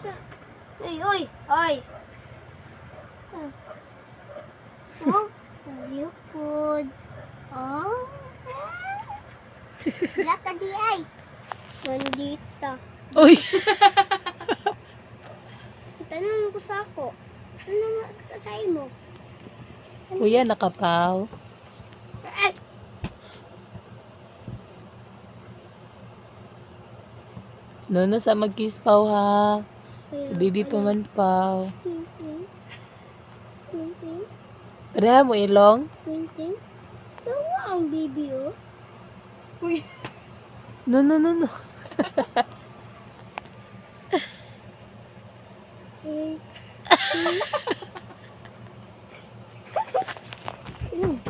siya. Uy, uy, uy. Oh, ayukod. Oh. Wala ka di ay. Nandito. Uy! Tanong ko sa ako. Ano nga sa kasay mo? Kuya, nakapaw. Ay! Nono sa mag-kiss paw ha. Baby pa man paw. Pareha mo ilong? Ting. Tawa ang baby, oh. Uy! No.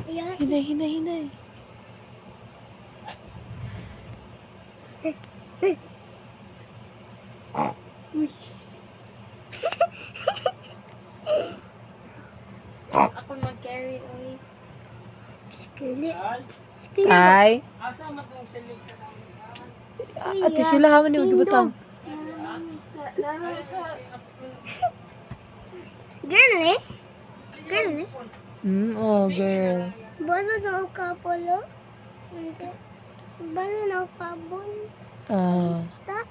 Ayan. Hinay. Uy! Ako mag-carry, oy. Skili. Ay! Ate sila haman ni magibutang. Laro sa... Girl, eh? Girl, eh? Oh girl. Balo na ako kapolo? Balo na ako kabon? Ah. Ta?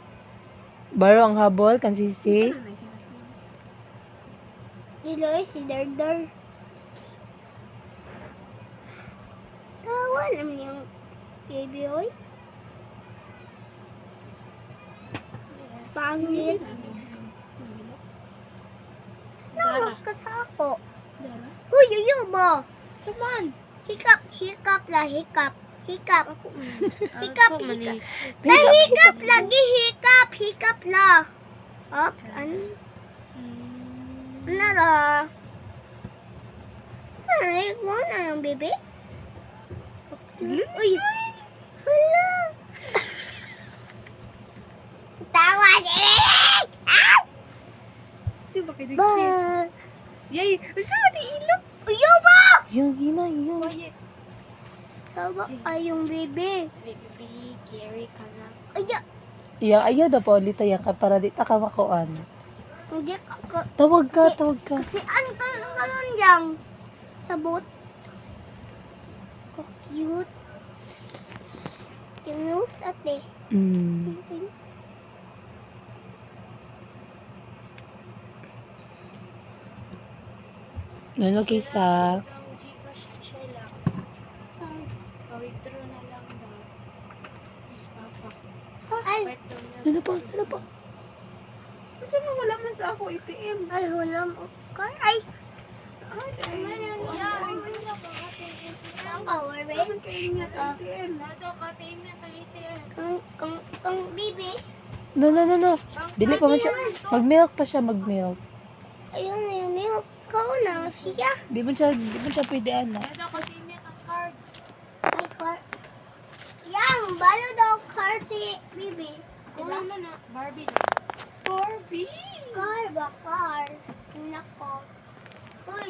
Baro ang habol kan sisi. Iloy, si Dardar. Tawa naman yung baby, oy. Pangit. Nawag ka sa ako. Huy, yuyo mo. Saman? Hikap la, hikap. Hikap Ako man eh. hikap la. Op, ano la? Saan mo na yung bebe? Uy, hala. Tawa din! Di ba kinig Ba? Yay! Basta mo ni ilong? Uyo ba? Yung hinay, yung. Quiet. Sawa ay yung bebe. Baby, carry ka na. Aya, Ayaw daw pa ulit yan ka para di ta ka makuan. hindi ka. Tawag ka. Kasi ano ka lang dyan? Sabot. Cute. Yung nose ate. Nono kisa. Gcash siya lang. Pa-withdraw na lang daw. Mas papa. Ay, Nono pa. Kasi mo wala man sa ako ATM. ay, hulam. Okay. Ay, ang power ba? Kayo nga ATM. Nato ka payment ang ATM. Kung bibi. No. Dili pa man siya. Mag-milk pa siya, mag-milk. Ayun, ayun, ayun. Ikaw na siya. Di man siya pwede ana. Nato ka payment ang card. Ay, car. Yang, balo daw car si bibi. Diba? Ano na? Barbie na. Barbie! Car ba, car? Nako. Uy.